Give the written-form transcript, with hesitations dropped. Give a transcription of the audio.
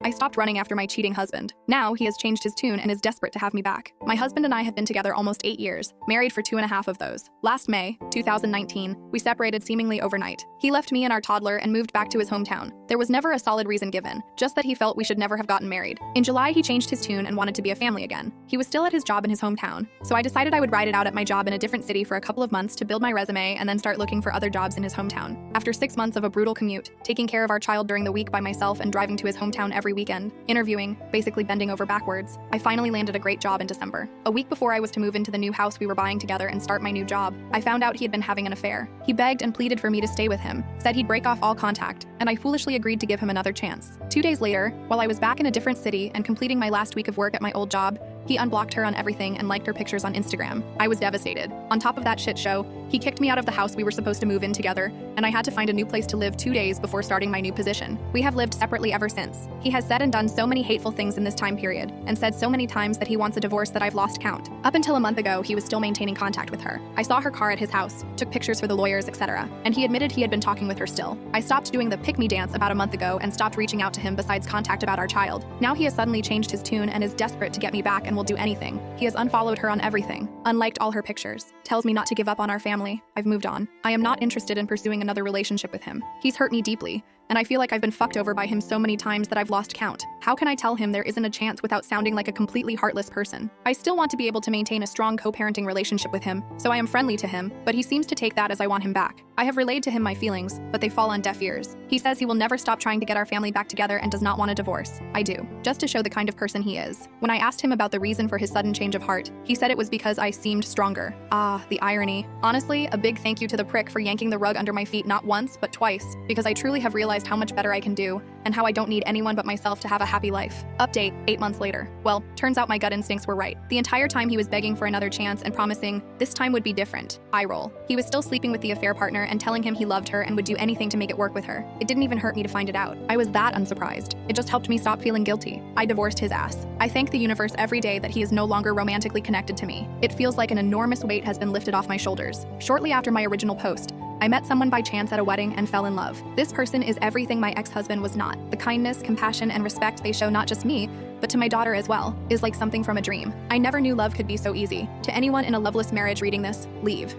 I stopped running after my cheating husband. Now he has changed his tune and is desperate to have me back. My husband and I have been together almost 8 years, married for 2.5 of those. Last May, 2019, we separated seemingly overnight. He left me and our toddler and moved back to his hometown. There was never a solid reason given, just that he felt we should never have gotten married. In July, he changed his tune and wanted to be a family again. He was still at his job in his hometown, so I decided I would ride it out at my job in a different city for a couple of months to build my resume and then start looking for other jobs in his hometown. After 6 months of a brutal commute, taking care of our child during the week by myself and driving to his hometown every weekend, interviewing, basically bending over backwards, I finally landed a great job in December. A week before I was to move into the new house we were buying together and start my new job, I found out he had been having an affair. He begged and pleaded for me to stay with him, said he'd break off all contact, and I foolishly agreed to give him another chance. 2 days later, while I was back in a different city and completing my last week of work at my old job, he unblocked her on everything and liked her pictures on Instagram. I was devastated. On top of that shit show, he kicked me out of the house we were supposed to move in together, and I had to find a new place to live 2 days before starting my new position. We have lived separately ever since. He has said and done so many hateful things in this time period, and said so many times that he wants a divorce that I've lost count. Up until a month ago, he was still maintaining contact with her. I saw her car at his house, took pictures for the lawyers, etc., and he admitted he had been talking with her still. I stopped doing the pick-me dance about a month ago and stopped reaching out to him besides contact about our child. Now he has suddenly changed his tune and is desperate to get me back and will do anything. He has unfollowed her on everything, unliked all her pictures, tells me not to give up on our family. I've moved on. I am not interested in pursuing another relationship with him. He's hurt me deeply, and I feel like I've been fucked over by him so many times that I've lost count. How can I tell him there isn't a chance without sounding like a completely heartless person? I still want to be able to maintain a strong co-parenting relationship with him, so I am friendly to him, but he seems to take that as I want him back. I have relayed to him my feelings, but they fall on deaf ears. He says he will never stop trying to get our family back together and does not want a divorce. I do, just to show the kind of person he is. When I asked him about the reason for his sudden change of heart, he said it was because I seemed stronger. Ah, the irony. Honestly, a big thank you to the prick for yanking the rug under my feet not once, but twice, because I truly have realized how much better I can do, and how I don't need anyone but myself to have a happy life. Update, 8 months later. Well, turns out my gut instincts were right. The entire time he was begging for another chance and promising this time would be different. Eye roll. He was still sleeping with the affair partner and telling him he loved her and would do anything to make it work with her. It didn't even hurt me to find it out. I was that unsurprised. It just helped me stop feeling guilty. I divorced his ass. I thank the universe every day that he is no longer romantically connected to me. It feels like an enormous weight has been lifted off my shoulders. Shortly after my original post, I met someone by chance at a wedding and fell in love. This person is everything my ex-husband was not. The kindness, compassion, and respect they show not just me, but to my daughter as well, is like something from a dream. I never knew love could be so easy. To anyone in a loveless marriage reading this, leave.